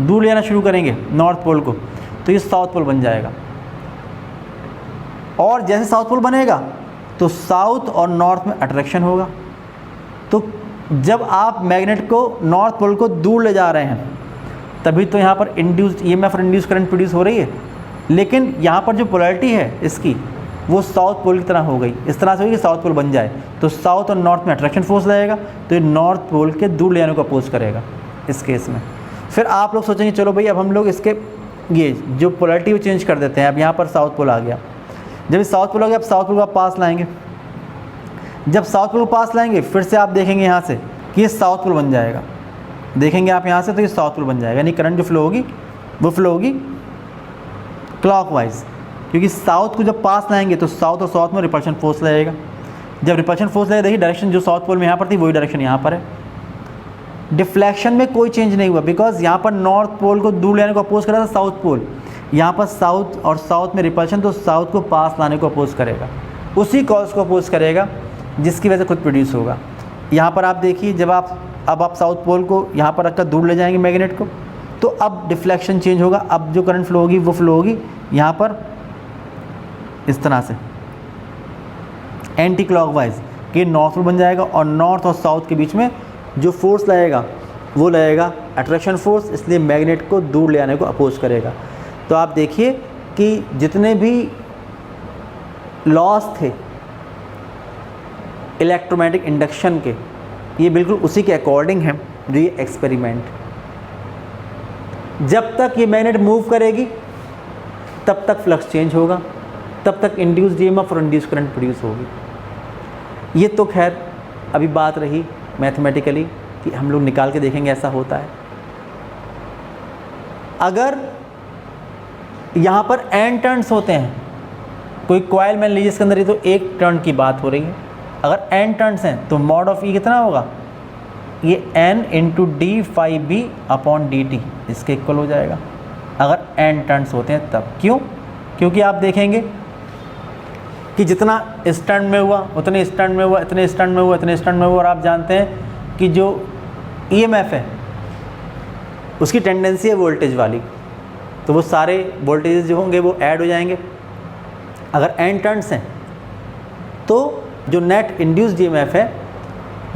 दूर ले जाना शुरू करेंगे नॉर्थ पोल को, तो ये साउथ पोल बन जाएगा। और जैसे साउथ पोल बनेगा तो साउथ और नॉर्थ में अट्रैक्शन होगा। तो जब आप मैग्नेट को नॉर्थ पोल को दूर ले जा रहे हैं तभी तो यहाँ पर इंड्यूस्ड ईएमएफ और इंड्यूस्ड करंट प्रोड्यूस हो रही है। लेकिन यहाँ पर जो पोलैरिटी है इसकी वो साउथ पोल की तरह हो गई, इस तरह से होगी कि साउथ पोल बन जाए, तो साउथ और नॉर्थ में अट्रैक्शन फोर्स लगेगा, तो ये नॉर्थ पोल के दूर ले जाने को अपोज करेगा इस केस में। फिर आप लोग सोचेंगे चलो भाई अब हम लोग इसके ये जो पोलैरिटी वो चेंज कर देते हैं। अब यहाँ पर साउथ पोल आ गया, जब ये साउथ पोल आ गया अब साउथ पोल का पास लाएंगे। जब साउथ पोल को पास लाएंगे फिर से आप देखेंगे यहाँ से कि ये साउथ पोल बन जाएगा। देखेंगे आप यहाँ से तो ये साउथ पोल बन जाएगा, यानी करंट जो फ्लो होगी वो फ्लो होगी क्लॉकवाइज, क्योंकि साउथ को जब पास लाएंगे तो साउथ और साउथ में रिपल्शन फोर्स लगेगा। जब रिपल्शन फोर्स लगेगा देखिए डायरेक्शन जो साउथ पोल में यहाँ पर थी वही डायरेक्शन यहाँ पर है। डिफ्लेक्शन में कोई चेंज नहीं हुआ बिकॉज यहाँ पर नॉर्थ पोल को दूर लेने को अपोज करा था साउथ पोल, यहाँ पर साउथ और साउथ में रिपल्शन, तो साउथ को पास लाने को अपोज करेगा, उसी कॉज को अपोज करेगा जिसकी वजह से खुद प्रोड्यूस होगा। यहाँ पर आप देखिए जब आप साउथ पोल को यहाँ पर रखकर दूर ले जाएंगे मैग्नेट को तो अब डिफ्लेक्शन चेंज होगा। अब जो करंट फ्लो होगी वो फ्लो होगी यहाँ पर इस तरह से एंटी क्लॉकवाइज, कि नॉर्थ पोल बन जाएगा और नॉर्थ और साउथ के बीच में जो फोर्स लगेगा वो लगेगा अट्रैक्शन फोर्स, इसलिए मैग्नेट को दूर ले आने को अपोज करेगा। तो आप देखिए कि जितने भी लॉस थे इलेक्ट्रोमैग्नेटिक इंडक्शन के, ये बिल्कुल उसी के अकॉर्डिंग है जो ये एक्सपेरिमेंट। जब तक ये मैग्नेट मूव करेगी तब तक फ्लक्स चेंज होगा, तब तक इंड्यूस्ड ईएमएफ और इंड्यूस्ड करंट प्रोड्यूस होगी। ये तो खैर अभी बात रही मैथमेटिकली कि हम लोग निकाल के देखेंगे ऐसा होता है। अगर यहाँ पर एन टर्न्स होते हैं, कोई कॉइल मान लीजिए इसके अंदर, ये तो एक टर्न की बात हो रही है, अगर n टर्न्स हैं तो मॉड ऑफ E कितना होगा, ये n into D phi B upon D t इसके इक्वल हो जाएगा अगर n टर्न्स होते हैं तब। क्यों? क्योंकि आप देखेंगे कि जितना इस टर्न में हुआ उतने इस टर्न में हुआ, इतने इस टर्न में हुआ, इतने इस टर्न में हुआ, और आप जानते हैं कि जो EMF है उसकी टेंडेंसी है वोल्टेज वाली, तो वो सारे वोल्टेजेस जो होंगे वो ऐड हो जाएंगे। अगर n टर्न्स हैं तो जो नेट इंड्यूस्ड EMF है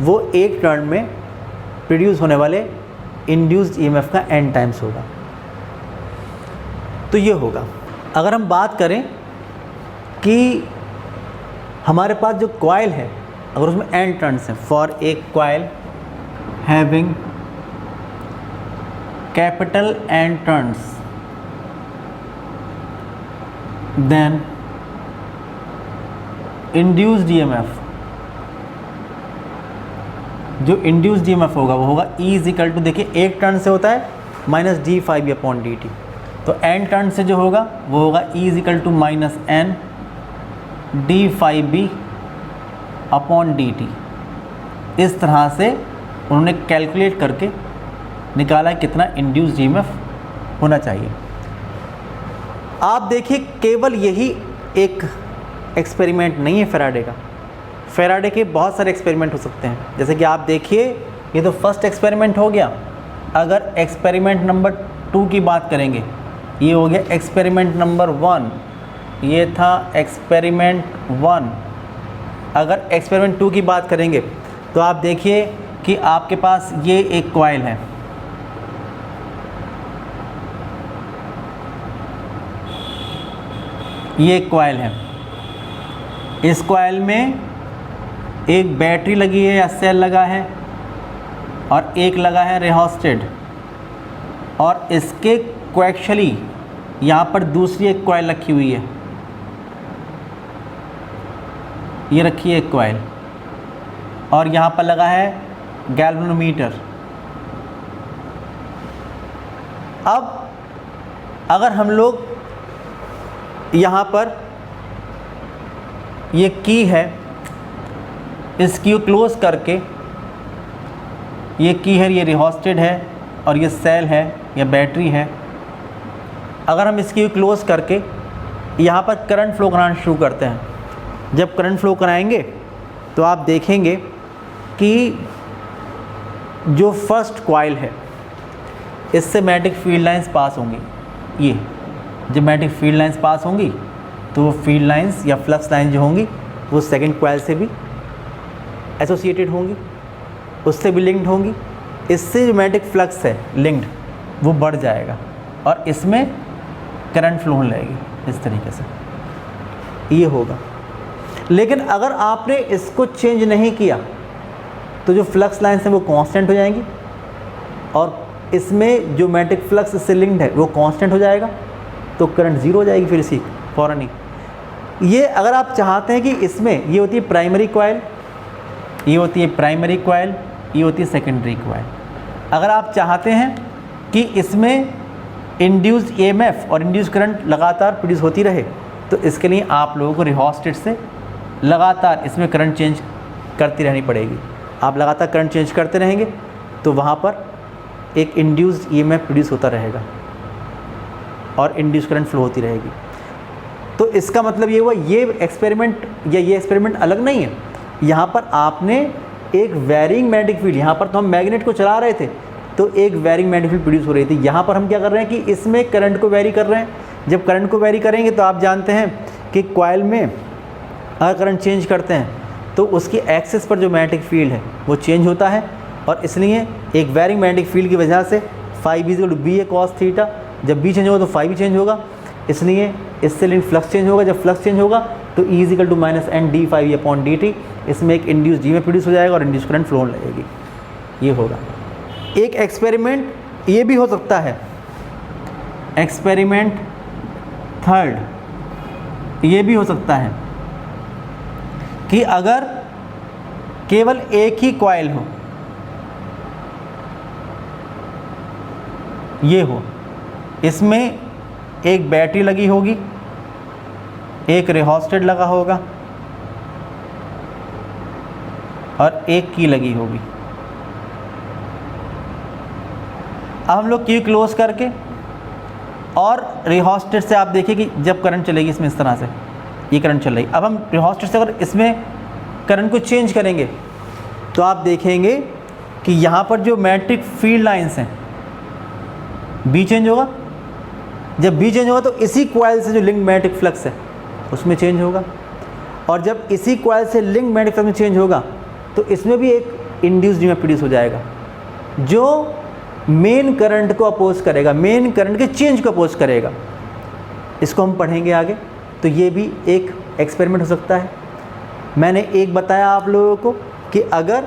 वो एक टर्न में प्रोड्यूस होने वाले इंड्यूस्ड EMF का n टाइम्स होगा। तो ये होगा। अगर हम बात करें कि हमारे पास जो कॉइल है अगर उसमें n टर्न्स हैं, for a coil having capital N turns then induced EMF, जो इंड्यूस्ड EMF होगा वो होगा E इज इक्वल टू, देखिए एक टर्न से होता है minus d phi B upon D T, तो n टर्न से जो होगा वो होगा E is equal to minus N D phi B upon D t. इस तरह से उन्होंने कैलकुलेट करके निकाला कितना इंड्यूस्ड EMF होना चाहिए। आप देखिए केवल यही एक एक्सपेरिमेंट नहीं है फैराडे का, फैराडे के बहुत सारे एक्सपेरिमेंट हो सकते हैं। जैसे कि आप देखिए ये तो फर्स्ट एक्सपेरिमेंट हो गया। अगर एक्सपेरिमेंट नंबर 2 की बात करेंगे, ये हो गया एक्सपेरिमेंट नंबर 1, ये था एक्सपेरिमेंट 1। अगर एक्सपेरिमेंट 2 की बात करेंगे तो आप देखिए कि आपके पास ये एक कॉइल है, ये एक कॉइल है। इस कॉइल में एक बैटरी लगी है या सेल लगा है और एक लगा है रिहोस्टेड, और इसके कोएक्शियली यहाँ पर दूसरी एक कॉइल रखी हुई है, ये रखी है एक कॉइल, और यहाँ पर लगा है गैल्वेनोमीटर। अब अगर हम लोग यहाँ पर ये की है, इस की को क्लोज करके, ये की है, ये रिहोस्टेड है और ये सेल है या बैटरी है, अगर हम इसकी क्लोज करके यहाँ पर करंट फ्लो कराना शुरू करते हैं, जब करंट फ्लो कराएंगे तो आप देखेंगे कि जो फर्स्ट कॉइल है इससे मैग्नेटिक फील्ड लाइंस पास होंगी। ये जब मैग्नेटिक फील्ड लाइंस पास होंगी तो वो फील्ड लाइंस या फ्लक्स लाइन जो होंगी वो सेकंड कॉइल से भी एसोसिएटेड होंगी, उससे भी लिंक्ड होंगी। इससे जो मैग्नेटिक फ्लक्स है लिंक्ड वो बढ़ जाएगा और इसमें करंट फ्लो होने लगेगी। इस तरीके से ये होगा। लेकिन अगर आपने इसको चेंज नहीं किया तो जो फ्लक्स लाइन्स हैं वो कांस्टेंट हो जाएंगी और इसमें जो मैग्नेटिक फ्लक्स इससे लिंक्ड है वो कांस्टेंट हो जाएगा, तो करंट ज़ीरो हो जाएगी फिर इसी फ़ौरन ही। ये अगर आप चाहते हैं कि इसमें ये होती है प्राइमरी कॉइल, ये होती है प्राइमरी कॉइल, ये होती है सेकेंडरी कॉइल। अगर आप चाहते हैं कि इसमें इंड्यूस्ड EMF और इंड्यूस्ड करंट लगातार प्रोड्यूस होती रहे तो इसके लिए आप लोगों को रिहोस्टेट से लगातार इसमें करंट चेंज करती रहनी पड़ेगी। आप लगातार करंट चेंज करते रहेंगे तो वहाँ पर एक इंड्यूस्ड EMF प्रोड्यूस होता रहेगा और इंड्यूस्ड करंट फ्लो होती रहेगी। तो इसका मतलब ये हुआ ये एक्सपेरिमेंट अलग नहीं है। यहाँ पर आपने एक वैरिंग मैग्नेटिक फील्ड, यहाँ पर तो हम मैग्नेट को चला रहे थे तो एक वैरिंग मैग्नेटिक फील्ड प्रोड्यूस हो रही थी। यहाँ पर हम क्या कर रहे हैं कि इसमें करंट को वैरी कर रहे हैं। जब करंट को वैरी करेंगे तो आप जानते हैं कि कॉइल में अगर करंट चेंज करते हैं तो उसकी एक्सिस पर जो मैग्नेटिक फील्ड है वो चेंज होता है और इसलिए एक वैरिंग मैग्नेटिक फील्ड की वजह से phi B equal to B A cos theta, जब बी चेंज होगा तो फाई भी चेंज होगा, इसलिए इससे लिंक फ्लक्स चेंज होगा। जब फ्लक्स चेंज होगा तो E is equal to minus N D phi upon D t, इसमें एक इंड्यूस EMF प्रोड्यूस हो जाएगा और इंड्यूस करंट फ्लो होने लगेगी। ये होगा। एक एक्सपेरिमेंट ये भी हो सकता है, एक्सपेरिमेंट थर्ड ये भी हो सकता है कि अगर केवल एक ही कॉइल हो, ये हो, इसमें एक बैटरी लगी होगी, एक रिहोस्टेट लगा होगा और एक की लगी होगी। अब हम लोग की क्लोज करके और रिहोस्टेट से आप देखिए कि जब करंट चलेगी इसमें इस तरह से, ये करंट चल रही। अब हम रिहोस्टेट से अगर इसमें करंट को चेंज करेंगे तो आप देखेंगे कि यहाँ पर जो मैग्नेटिक फील्ड लाइंस हैं, बी चेंज होगा। जब बी चेंज होगा तो इसी कॉइल से जो लिंक मैग्नेटिक फ्लक्स है उसमें चेंज होगा, और जब इसी कॉइल से लिंक मैग्नेटिक फ्लक्स में चेंज होगा तो इसमें भी एक इंड्यूस्ड ईएमएफ प्रोड्यूस हो जाएगा जो मेन करंट को अपोज करेगा, मेन करंट के चेंज को अपोज करेगा। इसको हम पढ़ेंगे आगे। तो ये भी एक एक्सपेरिमेंट हो सकता है। मैंने एक बताया आप लोगों को कि अगर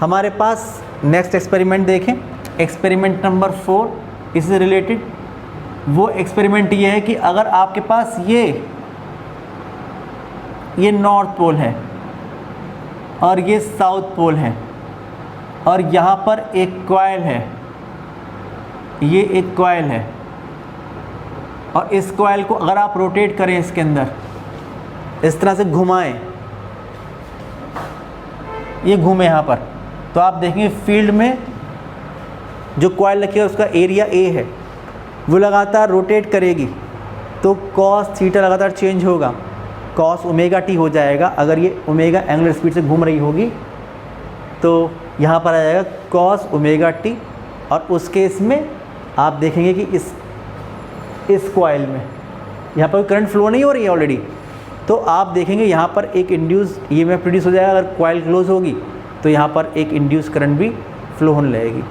हमारे पास नेक्स्ट एक्सपेरिमेंट देखें, एक्सपेरिमेंट नंबर 4 इससे रिलेटेड। वो एक्सपेरिमेंट ये है कि अगर आपके पास ये नॉर्थ पोल है और ये साउथ पोल है और यहाँ पर एक कॉइल है, ये एक कॉइल है, और इस कॉइल को अगर आप रोटेट करें इसके अंदर इस तरह से घुमाएं, ये घूमे यहाँ पर, तो आप देखेंगे फील्ड में जो कॉइल रखी है उसका एरिया ए है, वो लगातार रोटेट करेगी तो कॉस थीटा लगातार चेंज होगा, कॉस ओमेगा टी हो जाएगा। अगर ये ओमेगा एंगुलर स्पीड से घूम रही होगी तो यहाँ पर आ जाएगा कॉस ओमेगा टी। और उस केस में आप देखेंगे कि इस कॉइल में यहाँ पर करंट फ्लो नहीं हो रही है ऑलरेडी, तो आप देखेंगे यहाँ पर एक इंड्यूस ईएमएफ प्रोड्यूस हो जाएगा। अगर कॉइल क्लोज होगी तो यहाँ पर एक इंड्यूस करंट भी फ्लो होने लगेगी।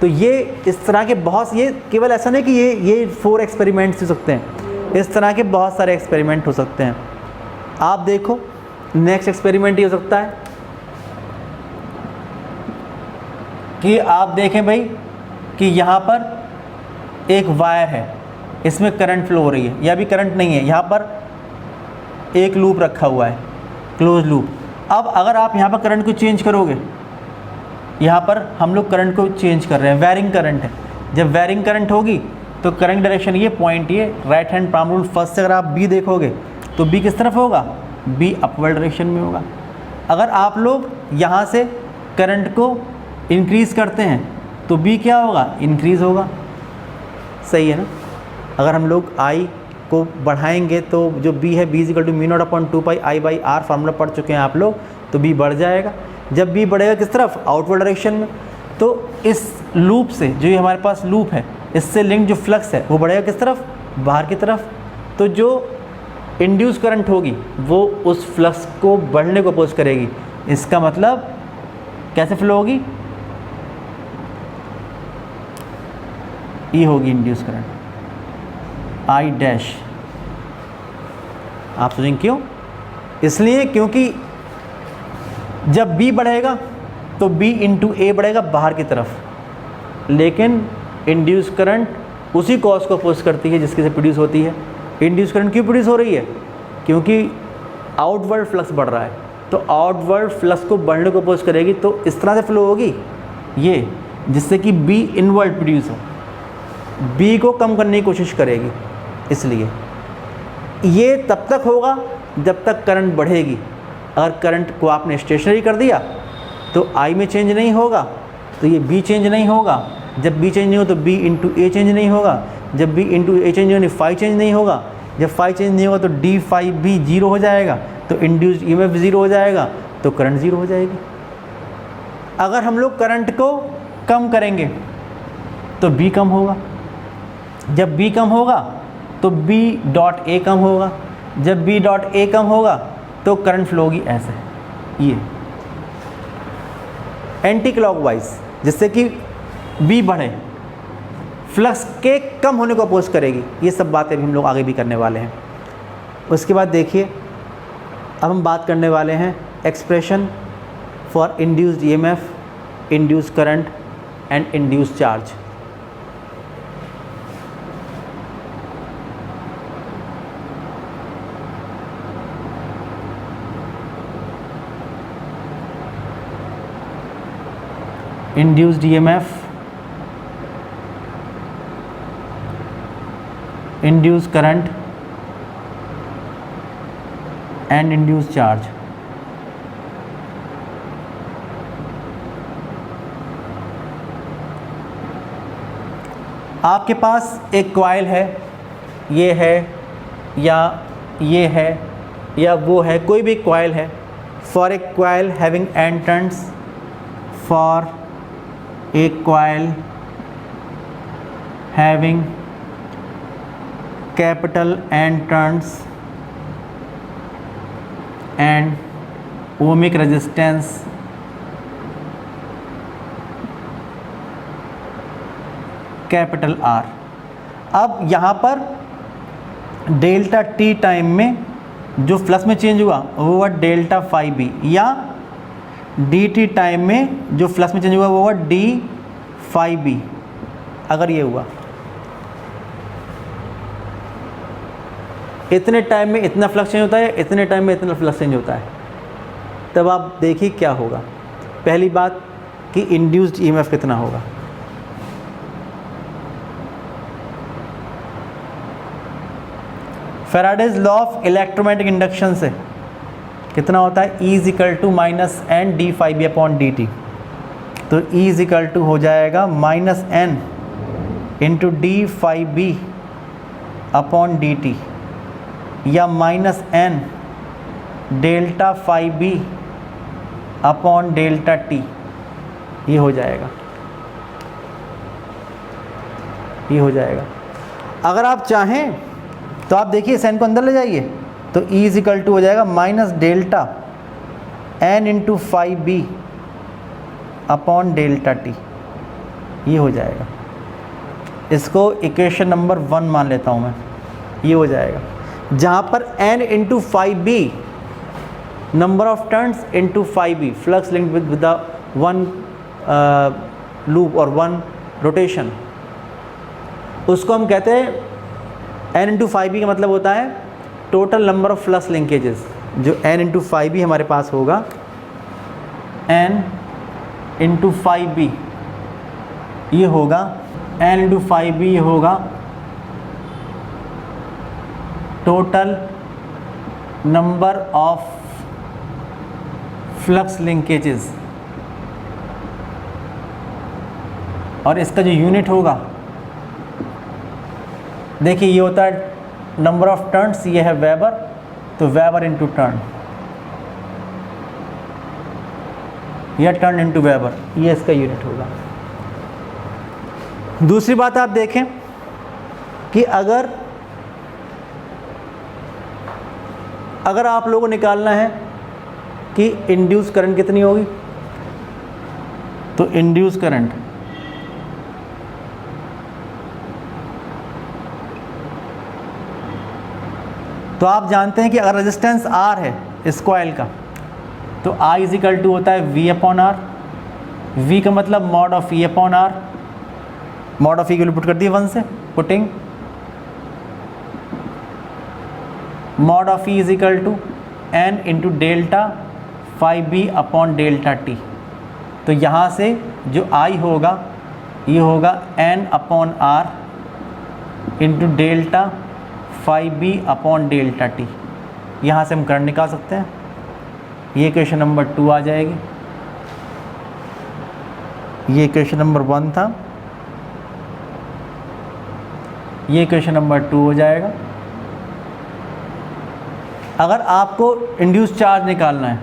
तो ये इस तरह के बहुत, ये केवल ऐसा नहीं कि ये 4 एक्सपेरिमेंट्स हो सकते हैं, इस तरह के बहुत सारे एक्सपेरिमेंट हो सकते हैं। आप देखो नेक्स्ट एक्सपेरिमेंट ये हो सकता है कि आप देखें भाई कि यहाँ पर एक वायर है, इसमें करंट फ्लो हो रही है, या भी करंट नहीं है, यहाँ पर एक लूप रखा हुआ है, क्लोज लूप। अब अगर आप यहाँ पर करंट को चेंज करोगे, यहाँ पर हम लोग करंट को चेंज कर रहे हैं, वेरिंग करंट है। जब वेरिंग करंट होगी तो करंट डायरेक्शन ये पॉइंट ये right hand palm rule first से अगर आप बी देखोगे तो बी किस तरफ होगा, बी अपवर्ड डायरेक्शन में होगा। अगर आप लोग यहाँ से करंट को इंक्रीज़ करते हैं तो बी क्या होगा, इंक्रीज़ होगा। सही है ना। अगर हम लोग आई को बढ़ाएंगे तो जो बी है, B equal to mu naught upon 2 pi I by R, formula पढ़ चुके हैं आप लोग, तो बी बढ़ जाएगा। जब बी बढ़ेगा किस तरफ, आउटवर्ड डायरेक्शन में, तो इस लूप से जो ये हमारे पास लूप है इससे लिंक जो फ्लक्स है वो बढ़ेगा किस तरफ, बाहर की तरफ। तो जो इंड्यूस करंट होगी वो उस फ्लक्स को बढ़ने को अपोज करेगी। इसका मतलब कैसे फ्लो होगी, ये होगी इंड्यूस करंट आई डैश। आप सोचेंगे क्यों, इसलिए क्योंकि जब B बढ़ेगा तो B इंटू ए बढ़ेगा बाहर की तरफ, लेकिन इंड्यूस करंट उसी कॉज को अपोज करती है जिसकी से प्रोड्यूस होती है। इंड्यूस करंट क्यों प्रोड्यूस हो रही है, क्योंकि आउटवर्ड फ्लक्स बढ़ रहा है, तो आउटवर्ड फ्लक्स को बढ़ने को अपोज करेगी, तो इस तरह से फ्लो होगी ये, जिससे कि B इनवर्ड प्रोड्यूस हो, B को कम करने की कोशिश करेगी। इसलिए ये तब तक होगा जब तक करंट बढ़ेगी। अगर करंट को आपने स्टेशनरी कर दिया तो आई में चेंज नहीं होगा, तो ये बी चेंज नहीं होगा। जब बी चेंज नहीं हो तो बी इंटू ए चेंज नहीं होगा। जब बी इंटू ए चेंज नहीं होगा, फाई चेंज नहीं होगा। जब फाई चेंज नहीं होगा तो डी फाई बी जीरो हो जाएगा, तो इंड्यूस्ड ईएमएफ जीरो हो जाएगा, तो करंट जीरो हो जाएगी। अगर हम लोग करंट को कम करेंगे तो बी कम होगा। जब बी कम होगा तो बी डॉट ए कम होगा। जब बी डॉट ए कम होगा तो करंट फ्लो होगी ऐसे, ये एंटी क्लॉकवाइज, जिससे कि बी बढ़े, फ्लक्स के कम होने को अपोज करेगी। ये सब बातें भी हम लोग आगे भी करने वाले हैं। उसके बाद देखिए, अब हम बात करने वाले हैं expression for induced EMF, induced current and induced charge. induced EMF, induced current and induced charge। आपके पास एक कॉइल है, ये है या ये है या वो है, कोई भी कॉइल है। For a coil having n turns, for a coil having capital N turns and ohmic resistance capital R। अब यहाँ पर डेल्टा t टाइम में जो फ्लक्स में चेंज हुआ वो हुआ डेल्टा फाई बी, या dt टाइम में जो फ्लक्स में चेंज हुआ वो हुआ d फाई बी। अगर ये हुआ इतने टाइम में इतना फ्लक्स चेंज होता है, इतने टाइम में इतना फ्लक्स चेंज होता है, तब आप देखिए क्या होगा। पहली बात कि इंड्यूस्ड ईएमएफ कितना होगा। Faraday's law of electromagnetic induction से कितना होता है, E is equal to minus N D phi B upon D T. तो E इज इक्वल टू हो जाएगा minus N into D phi B upon D T, या minus N delta phi B upon delta T. ये हो जाएगा, ये हो जाएगा। अगर आप चाहें तो आप देखिए साइन को अंदर ले जाइए, तो E इज इक्वल टू हो जाएगा minus delta N into phi B upon delta T. ये हो जाएगा। इसको इक्वेशन नंबर 1 मान लेता हूँ मैं। ये हो जाएगा जहाँ पर n into phi B number of turns into phi B, flux link with the one loop और वन रोटेशन, उसको हम कहते हैं n इंटू फाई बी का मतलब होता है total number of flux linkages. जो n इंटू फाई बी हमारे पास होगा, n इंटू फाई बी ये होगा, n इंटू फाई बी ये होगा total number of flux linkages, और इसका जो यूनिट होगा देखिए ये होता है नंबर ऑफ टर्न्स, ये है वेबर, तो वेबर इंटू टर्न, या टर्न इंटू वेबर, ये इसका यूनिट होगा। दूसरी बात आप देखें कि अगर आप लोगों को निकालना है कि इंड्यूस करंट कितनी होगी, तो इंड्यूस करंट तो आप जानते हैं कि अगर रेजिस्टेंस R है इस कॉइल का, तो I इज इक्वल टू होता है V अपॉन R। V का मतलब mod of E upon R, mod of E को पुट कर दिए 1 से, putting mod of E is equal to N into delta phi B upon delta T। तो यहाँ से जो I होगा ये होगा N upon R into delta phi B upon delta t. यहाँ से हम करंट निकाल सकते हैं। ये इक्वेशन नंबर 2 आ जाएगी, ये इक्वेशन नंबर 1 था, ये इक्वेशन नंबर 2 हो जाएगा। अगर आपको इंड्यूस चार्ज निकालना है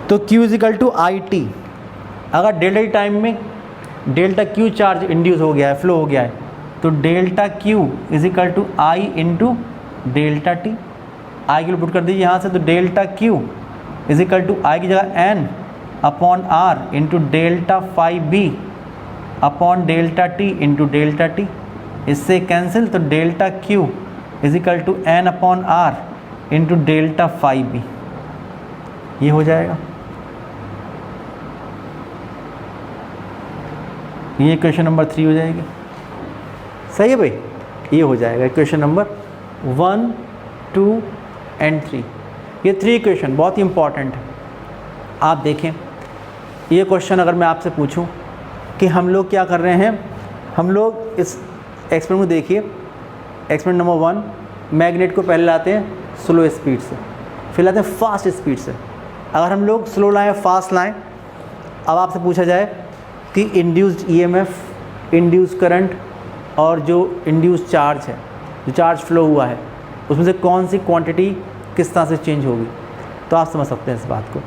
तो Q is equal to I T. अगर डेल्टा टी टाइम में डेल्टा Q चार्ज इंड्यूस हो गया है, फ्लो हो गया है, तो delta Q is equal to I into delta T. I की पुट कर दीजिए यहाँ से, तो delta Q is equal to I की जगह N upon R into delta phi B upon delta T into delta T. इससे कैंसिल, तो delta Q is equal to N upon R into delta phi B. ये हो जाएगा। ये equation number 3 हो जाएगी। सही है भाई, ये हो जाएगा इक्वेशन नंबर 1, 2 एंड 3। ये 3 इक्वेशन बहुत ही इंपॉर्टेंट है। आप देखें, ये क्वेश्चन अगर मैं आपसे पूछूं कि हम लोग क्या कर रहे हैं, हम लोग इस एक्सपेरिमेंट को देखिए। एक्सपेरिमेंट नंबर 1, मैग्नेट को पहले लाते हैं स्लो स्पीड से, फिर लाते हैं फास्ट स्पीड से, अगर हम लोग स्लो लाएँ फास्ट लाएँ, अब आपसे पूछा जाए कि इंड्यूस्ड ईएमएफ, इंड्यूस करंट और जो इंड्यूस चार्ज है, जो चार्ज फ्लो हुआ है, उसमें से कौन सी क्वांटिटी किस तरह से चेंज होगी, तो आप समझ सकते हैं इस बात को।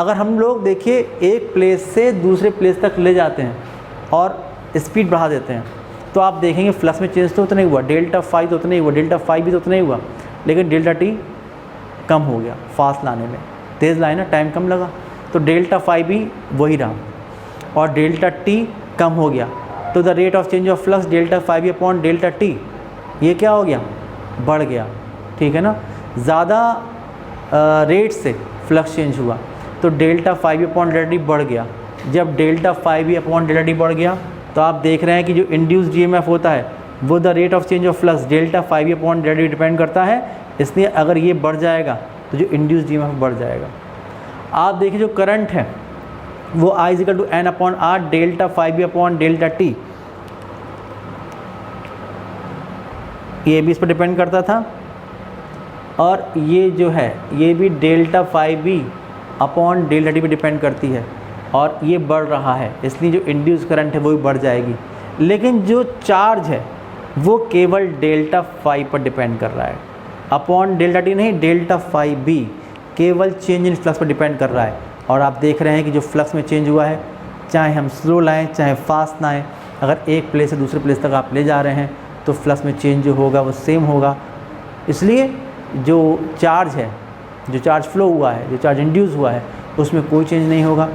अगर हम लोग देखिए एक प्लेस से दूसरे प्लेस तक ले जाते हैं और स्पीड बढ़ा देते हैं, तो आप देखेंगे फ्लक्स में चेंज तो उतना ही हुआ, डेल्टा फाई तो उतना ही हुआ, डेल्टा फाई भी तो उतना ही हुआ, लेकिन डेल्टा टी कम हो गया फास्ट लाने में। तेज़ लाए ना, टाइम कम लगा, तो डेल्टा फाई भी वही रहा और डेल्टा टी कम हो गया। तो the rate of change of flux delta phi B upon delta T, ये क्या हो गया, बढ़ गया, ठीक है ना। ज़्यादा रेट से फ्लक्स चेंज हुआ तो delta phi B upon delta t बढ़ गया। जब delta phi B upon delta t बढ़ गया तो आप देख रहे हैं कि जो इंड्यूस्ड ईएमएफ होता है वो the rate of change of flux delta phi B upon delta t depend करता है, इसलिए अगर ये बढ़ जाएगा तो जो इंड्यूस्ड ईएमएफ बढ़ जाएगा। आप देखिए जो करंट है वो I equal to N upon R delta phi B upon delta T, ये भी इस पर डिपेंड करता था, और ये जो है ये भी delta phi B upon delta t पे डिपेंड करती है, और ये बढ़ रहा है, इसलिए जो इंड्यूस करंट है वो भी बढ़ जाएगी। लेकिन जो चार्ज है वो केवल डेल्टा फाई पर डिपेंड कर रहा है, अपॉन डेल्टा टी नहीं, डेल्टा फाई बी केवल चेंज इन फ्लक्स पर डिपेंड कर रहा है। और आप देख रहे हैं कि जो फ्लक्स में चेंज हुआ है, चाहे हम स्लो लाएँ चाहे फास्ट लाएँ, अगर एक प्लेस से दूसरे प्लेस तक आप ले जा रहे हैं तो फ्लक्स में चेंज जो होगा वो सेम होगा। इसलिए जो चार्ज है, जो चार्ज फ्लो हुआ है, जो चार्ज इंड्यूस हुआ है, उसमें कोई चेंज नहीं होगा।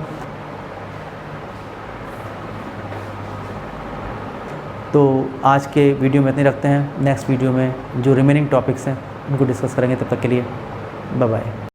तो आज के वीडियो में इतने रखते हैं, नेक्स्ट वीडियो में जो रिमेनिंग टॉपिक्स हैं उनको डिस्कस करेंगे। तब तक के लिए बाय बाय।